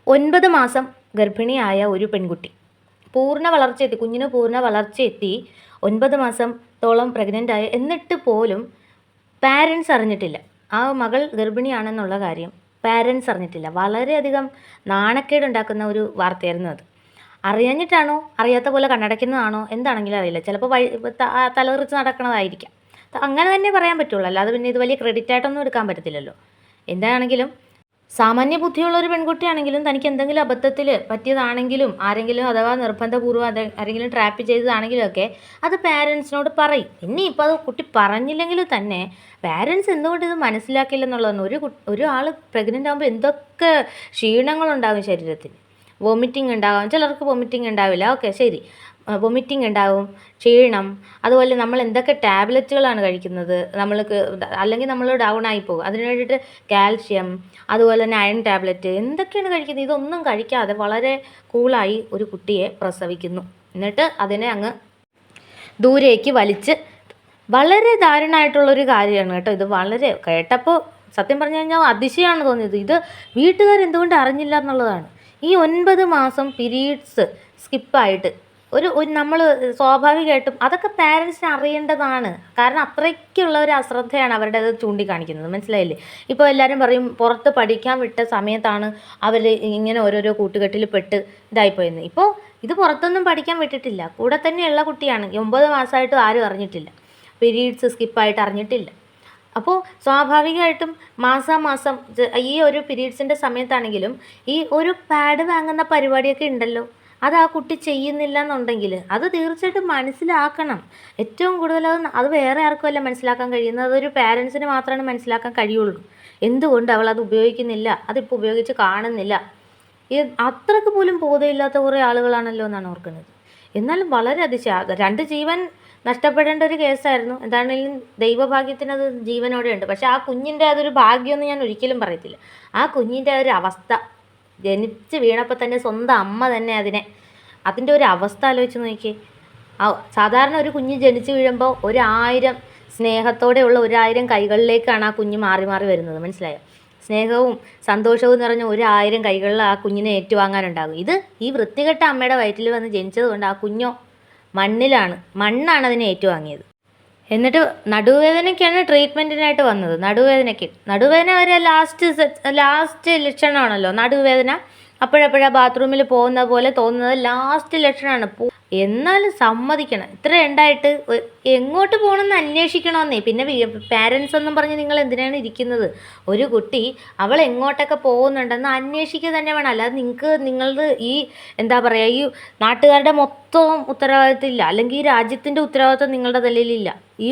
9 മാസം ഗർഭിണിയായ ഒരു പെൺകുട്ടി പൂർണ്ണ വളർച്ചയെത്തി, കുഞ്ഞിന് പൂർണ്ണ വളർച്ചയെത്തി 9 മാസത്തോളം പ്രഗ്നൻ്റായ, എന്നിട്ട് പോലും പാരൻസ് അറിഞ്ഞിട്ടില്ല. ആ മകൾ ഗർഭിണിയാണെന്നുള്ള കാര്യം പാരൻസ് അറിഞ്ഞിട്ടില്ല. വളരെയധികം നാണക്കേടുണ്ടാക്കുന്ന ഒരു വാർത്തയായിരുന്നു അത്. അറിയാഞ്ഞിട്ടാണോ അറിയാത്ത പോലെ കണ്ണടയ്ക്കുന്നതാണോ എന്താണെങ്കിലും അറിയില്ല. ചിലപ്പോൾ തലതെറിച്ച് നടക്കുന്നതായിരിക്കാം. അങ്ങനെ തന്നെ പറയാൻ പറ്റുള്ളൂ, അല്ലാതെ പിന്നെ ഇത് വലിയ ക്രെഡിറ്റായിട്ടൊന്നും എടുക്കാൻ പറ്റത്തില്ലല്ലോ. എന്താണെങ്കിലും സാമാന്യ ബുദ്ധിയുള്ള ഒരു പെൺകുട്ടിയാണെങ്കിലും തനിക്ക് എന്തെങ്കിലും അബദ്ധത്തിൽ പറ്റിയതാണെങ്കിലും ആരെങ്കിലും അഥവാ നിർബന്ധപൂർവ്വം ആരെങ്കിലും ട്രാപ്പ് ചെയ്തതാണെങ്കിലും ഒക്കെ അത് പാരൻസിനോട് പറയും. ഇനി ഇപ്പോൾ അത് കുട്ടി പറഞ്ഞില്ലെങ്കിലും തന്നെ പാരൻസ് എന്തുകൊണ്ട് ഇത് മനസ്സിലാക്കില്ലെന്നുള്ളതാണ്. ഒരാൾ പ്രഗ്നൻ്റ് ആകുമ്പോൾ എന്തൊക്കെ ക്ഷീണങ്ങളുണ്ടാകും ശരീരത്തിന്. വോമിറ്റിംഗ് ഉണ്ടാകും, ചിലർക്ക് വോമിറ്റിംഗ് ഉണ്ടാവില്ല, ഓക്കെ ശരി, വൊമിറ്റിംഗ് ഉണ്ടാവും, ക്ഷീണം, അതുപോലെ നമ്മൾ എന്തൊക്കെ ടാബ്ലറ്റുകളാണ് കഴിക്കുന്നത്, നമ്മൾക്ക് അല്ലെങ്കിൽ നമ്മൾ ഡൗൺ ആയിപ്പോകും. അതിന് വേണ്ടിയിട്ട് കാൽഷ്യം, അതുപോലെ തന്നെ അയൺ ടാബ്ലറ്റ്, എന്തൊക്കെയാണ് കഴിക്കുന്നത്. ഇതൊന്നും കഴിക്കാതെ വളരെ കൂളായി ഒരു കുട്ടിയെ പ്രസവിക്കുന്നു. എന്നിട്ട് അതിനെ അങ്ങ് ദൂരേക്ക് വലിച്ച്, വളരെ ദാരുണമായിട്ടുള്ളൊരു കാര്യമാണ് കേട്ടോ ഇത്. വളരെ കേട്ടപ്പോൾ സത്യം പറഞ്ഞു കഴിഞ്ഞാൽ അതിശയമാണ് തോന്നിയത്. ഇത് വീട്ടുകാർ എന്തുകൊണ്ട് അറിഞ്ഞില്ല എന്നുള്ളതാണ്. ഈ 9 മാസം പീരീഡ്സ് സ്കിപ്പായിട്ട് നമ്മൾ സ്വാഭാവികമായിട്ടും അതൊക്കെ പാരൻസിന് അറിയേണ്ടതാണ്. കാരണം അത്രയ്ക്കുള്ള ഒരു അശ്രദ്ധയാണ് അവരുടെ അത് ചൂണ്ടിക്കാണിക്കുന്നത്, മനസ്സിലായില്ലേ? ഇപ്പോൾ എല്ലാവരും പറയും പുറത്ത് പഠിക്കാൻ വിട്ട സമയത്താണ് അവർ ഇങ്ങനെ ഓരോരോ കൂട്ടുകെട്ടിൽ പെട്ട് ഇതായിപ്പോയെന്ന്. ഇപ്പോൾ ഇത് പുറത്തൊന്നും പഠിക്കാൻ വിട്ടിട്ടില്ല, കൂടെ തന്നെയുള്ള കുട്ടിയാണ്. 9 മാസമായിട്ടും ആരും അറിഞ്ഞിട്ടില്ല, പീരീഡ്സ് സ്കിപ്പായിട്ട് അറിഞ്ഞിട്ടില്ല. അപ്പോൾ സ്വാഭാവികമായിട്ടും മാസാമാസം ഈ ഒരു പീരീഡ്സിൻ്റെ സമയത്താണെങ്കിലും ഈ ഒരു പാഡ് വാങ്ങുന്ന പരിപാടിയൊക്കെ ഉണ്ടല്ലോ, അത് ആ കുട്ടി ചെയ്യുന്നില്ല എന്നുണ്ടെങ്കിൽ അത് തീർച്ചയായിട്ടും മനസ്സിലാക്കണം. ഏറ്റവും കൂടുതൽ അത് വേറെ ആർക്കുമല്ല മനസ്സിലാക്കാൻ കഴിയുന്നത്, അതൊരു പാരൻസിന് മാത്രമാണ് മനസ്സിലാക്കാൻ കഴിയുള്ളൂ. എന്തുകൊണ്ട് അവൾ അത് ഉപയോഗിക്കുന്നില്ല, അതിപ്പോൾ ഉപയോഗിച്ച് കാണുന്നില്ല. അത്രയ്ക്ക് പോലും ബോധമില്ലാത്ത കുറേ ആളുകളാണല്ലോ എന്നാണ് ഓർക്കുന്നത്. എന്നാലും വളരെ അതിശയം, 2 ജീവൻ നഷ്ടപ്പെടേണ്ട ഒരു കേസായിരുന്നു. എന്താണെങ്കിലും ദൈവഭാഗ്യത്തിന് അത് ജീവനോടെ ഉണ്ട്. പക്ഷേ ആ കുഞ്ഞിൻ്റെ അതൊരു ഭാഗ്യമെന്ന് ഞാൻ ഒരിക്കലും പറയത്തില്ല. ആ കുഞ്ഞിൻ്റെ ഒരു അവസ്ഥ, ജനിച്ച് വീണപ്പോൾ തന്നെ സ്വന്തം അമ്മ തന്നെ അതിൻ്റെ ഒരു അവസ്ഥ ആലോചിച്ച് നോക്കിയേ. സാധാരണ ഒരു കുഞ്ഞ് ജനിച്ച് വീഴുമ്പോൾ 1000 സ്നേഹത്തോടെയുള്ള 1000 കൈകളിലേക്കാണ് ആ കുഞ്ഞ് മാറി മാറി വരുന്നത്, മനസ്സിലായോ? സ്നേഹവും സന്തോഷവും നിറഞ്ഞ 1000 കൈകളിൽ ആ കുഞ്ഞിനെ ഏറ്റുവാങ്ങാനുണ്ടാകും. ഈ വൃത്തികെട്ട അമ്മയുടെ വയറ്റിൽ വന്ന് ജനിച്ചത് കൊണ്ട് ആ കുഞ്ഞോ മണ്ണാണ് അതിനെ ഏറ്റുവാങ്ങിയത്. എന്നിട്ട് നടുവേദനയ്ക്കാണ് ട്രീറ്റ്മെൻറ്റിനായിട്ട് വന്നത്. നടുവേദന വരെ ലാസ്റ്റ് ലക്ഷണമാണല്ലോ നടുവേദന. അപ്പോഴപ്പോഴാ ബാത്റൂമിൽ പോകുന്ന പോലെ തോന്നുന്നത് ലാസ്റ്റ് ലക്ഷണമാണ്. എന്നാലും സമ്മതിക്കണം, ഇത്ര ഉണ്ടായിട്ട് എങ്ങോട്ട് പോകണമെന്ന് അന്വേഷിക്കണമെന്നേ. പിന്നെ പാരൻസ് ഒന്നും പറഞ്ഞ് നിങ്ങൾ എന്തിനാണ് ഇരിക്കുന്നത്? ഒരു കുട്ടി അവൾ എങ്ങോട്ടൊക്കെ പോകുന്നുണ്ടെന്ന് അന്വേഷിക്കുക തന്നെ വേണം. അല്ലാതെ നിങ്ങളുടെ ഈ എന്താ പറയുക, ഈ നാട്ടുകാരുടെ മൊത്തം ഉത്തരവാദിത്വം ഇല്ല, അല്ലെങ്കിൽ ഈ രാജ്യത്തിൻ്റെ ഉത്തരവാദിത്വം നിങ്ങളുടെ തലയിലില്ല, ഈ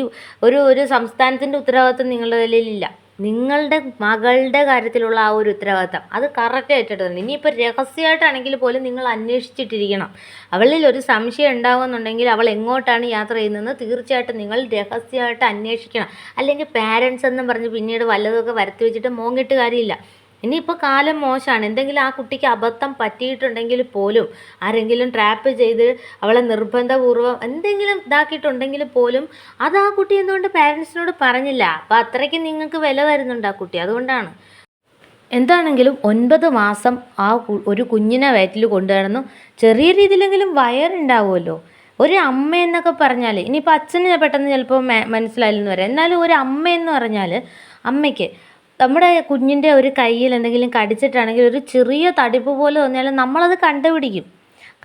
ഒരു സംസ്ഥാനത്തിൻ്റെ ഉത്തരവാദിത്വം നിങ്ങളുടെ തലയിലില്ല. നിങ്ങളുടെ മകളുടെ കാര്യത്തിലുള്ള ആ ഒരു ഉത്തരവാദിത്തം അത് കറക്റ്റ് ആയിട്ടിട്ടുണ്ട്. ഇനിയിപ്പോൾ രഹസ്യമായിട്ടാണെങ്കിൽ പോലും നിങ്ങൾ അന്വേഷിച്ചിട്ടിരിക്കണം. അവളിൽ ഒരു സംശയം ഉണ്ടാകുമെന്നുണ്ടെങ്കിൽ അവൾ എങ്ങോട്ടാണ് യാത്ര ചെയ്യുന്നതെന്ന് തീർച്ചയായിട്ടും നിങ്ങൾ രഹസ്യമായിട്ട് അന്വേഷിക്കണം. അല്ലെങ്കിൽ പാരൻസ് എന്നും പറഞ്ഞ് പിന്നീട് വല്ലതൊക്കെ വരുത്തി വെച്ചിട്ട് മോങ്ങിട്ട് കാര്യമില്ല. ഇനിയിപ്പോൾ കാലം മോശമാണ്. എന്തെങ്കിലും ആ കുട്ടിക്ക് അബദ്ധം പറ്റിയിട്ടുണ്ടെങ്കിൽ പോലും, ആരെങ്കിലും ട്രാപ്പ് ചെയ്ത് അവളെ നിർബന്ധപൂർവ്വം എന്തെങ്കിലും ഇതാക്കിയിട്ടുണ്ടെങ്കിൽ പോലും അത് ആ കുട്ടി എന്തുകൊണ്ട് പാരൻസിനോട് പറഞ്ഞില്ല? അപ്പോൾ അത്രയ്ക്ക് നിങ്ങൾക്ക് വില തരുന്നുണ്ട് ആ കുട്ടി, അതുകൊണ്ടാണ്. എന്താണെങ്കിലും 9 മാസം ആ ഒരു കുഞ്ഞിനെ വയറ്റിൽ കൊണ്ടുവരുന്നു. ചെറിയ രീതിയിലെങ്കിലും വയറുണ്ടാവുമല്ലോ. ഒരു അമ്മ എന്നൊക്കെ പറഞ്ഞാൽ, ഇനിയിപ്പോൾ അച്ഛന് പെട്ടെന്ന് ചിലപ്പോൾ മനസ്സിലായില്ലെന്ന് വരാം, എന്നാലും ഒരു അമ്മയെന്ന് പറഞ്ഞാൽ അമ്മയ്ക്ക് നമ്മുടെ കുഞ്ഞിൻ്റെ ഒരു കയ്യിൽ എന്തെങ്കിലും കടിച്ചിട്ടാണെങ്കിൽ ഒരു ചെറിയ തടിപ്പ് പോലെ തോന്നിയാലും നമ്മളത് കണ്ടുപിടിക്കും.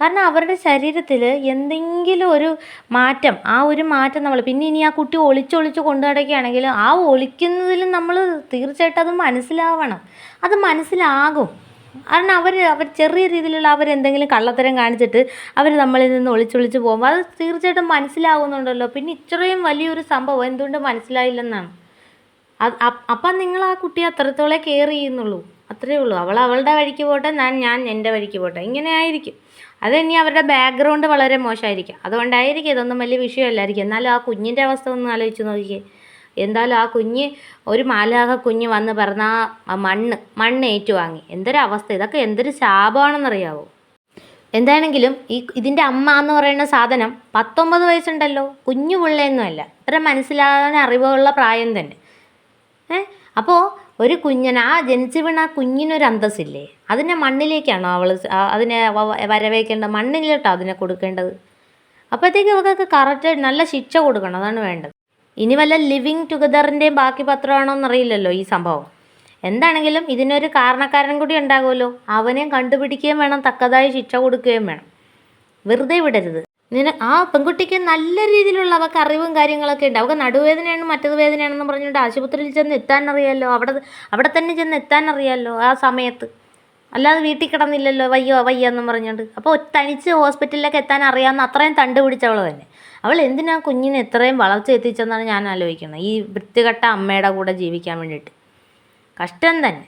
കാരണം അവരുടെ ശരീരത്തിൽ എന്തെങ്കിലും ഒരു മാറ്റം, ആ ഒരു മാറ്റം നമ്മൾ പിന്നെ ഇനി ആ കുട്ടി ഒളിച്ചൊളിച്ച് കൊണ്ടു നടക്കുകയാണെങ്കിൽ ആ ഒളിക്കുന്നതിലും നമ്മൾ തീർച്ചയായിട്ടും അത് മനസ്സിലാവണം. അത് മനസ്സിലാകും. കാരണം അവർ ചെറിയ രീതിയിലുള്ള അവരെന്തെങ്കിലും കള്ളത്തരം കാണിച്ചിട്ട് അവർ നമ്മളിൽ നിന്ന് ഒളിച്ചൊളിച്ച് പോകുമ്പോൾ അത് തീർച്ചയായിട്ടും മനസ്സിലാകുന്നുണ്ടല്ലോ. പിന്നെ ഇത്രയും വലിയൊരു സംഭവം എന്തുകൊണ്ട് മനസ്സിലായില്ലെന്നാണ്. അപ്പം നിങ്ങൾ ആ കുട്ടിയെ അത്രത്തോളം കെയർ ചെയ്യുന്നുള്ളൂ, അത്രയേ ഉള്ളൂ. അവൾ അവളുടെ വഴിക്ക് പോട്ടെ, ഞാൻ എൻ്റെ വഴിക്ക് പോട്ടെ, ഇങ്ങനെ ആയിരിക്കും. അത് ഇനി അവരുടെ ബാക്ക്ഗ്രൗണ്ട് വളരെ മോശമായിരിക്കും, അതുകൊണ്ടായിരിക്കും ഇതൊന്നും വലിയ വിഷയമല്ലായിരിക്കും. എന്നാലും ആ കുഞ്ഞിൻ്റെ അവസ്ഥ ഒന്ന് ആലോചിച്ച് നോക്കിയേ. എന്തായാലും ആ കുഞ്ഞ് ഒരു മാലാഖ കുഞ്ഞ് വന്ന് പറഞ്ഞ ആ മണ്ണ് ഏറ്റുവാങ്ങി. എന്തൊരവസ്ഥ! ഇതൊക്കെ എന്തൊരു ശാപമാണെന്നറിയാവോ? എന്താണെങ്കിലും ഇതിൻ്റെ അമ്മ എന്ന് പറയുന്ന സാധനം 19 വയസ്സുണ്ടല്ലോ, കുഞ്ഞു പിള്ളയൊന്നുമല്ല, ഇത്ര മനസ്സിലാകാൻ അറിവുള്ള പ്രായം തന്നെ. അപ്പോൾ ഒരു കുഞ്ഞിന് ജനിച്ച് വീണ ആ കുഞ്ഞിനൊരു അന്തസ്സില്ലേ, അതിനെ മണ്ണിലേക്കാണോ അവൾ അതിനെ വരവേക്കേണ്ടത്? മണ്ണിലോട്ടാണ് അതിനെ കൊടുക്കേണ്ടത്. അപ്പോഴത്തേക്ക് അവൾക്കൊക്കെ കറക്റ്റ് നല്ല ശിക്ഷ കൊടുക്കണം, അതാണ് വേണ്ടത്. ഇനി വല്ല ലിവിങ് ടുഗദറിൻ്റെയും ബാക്കി പത്രമാണോ എന്നറിയില്ലല്ലോ ഈ സംഭവം. എന്താണെങ്കിലും ഇതിനൊരു കാരണക്കാരൻ കൂടി ഉണ്ടാകുമല്ലോ, അവനെയും കണ്ടുപിടിക്കുകയും വേണം, തക്കതായ ശിക്ഷ കൊടുക്കുകയും വേണം. വെറുതെ വിടരുത്. ആ പെൺകുട്ടിക്ക് നല്ല രീതിയിലുള്ള അവൾക്ക് അറിവും കാര്യങ്ങളൊക്കെ ഉണ്ട്. അവൾക്ക് നടുവേദനയാണ് മറ്റത് വേദനയാണെന്ന് പറഞ്ഞുകൊണ്ട് ആശുപത്രിയിൽ ചെന്ന് എത്താൻ അറിയാമല്ലോ, അവിടെ തന്നെ ചെന്ന് എത്താൻ അറിയാമല്ലോ ആ സമയത്ത്. അല്ലാതെ വീട്ടിൽ കിടന്നില്ലല്ലോ വയ്യ എന്നും പറഞ്ഞുകൊണ്ട്. അപ്പോൾ തനിച്ച് ഹോസ്പിറ്റലിലേക്ക് എത്താൻ അറിയാമെന്ന് അത്രയും തണ്ട് പിടിച്ചവൾ തന്നെ. അവൾ എന്തിനാ കുഞ്ഞിനെ എത്രയും വളർച്ച എത്തിച്ചെന്നാണ് ഞാൻ ആലോചിക്കുന്നത്, ഈ വൃത്തികെട്ട അമ്മയുടെ കൂടെ ജീവിക്കാൻ വേണ്ടിയിട്ട്. കഷ്ടം തന്നെ.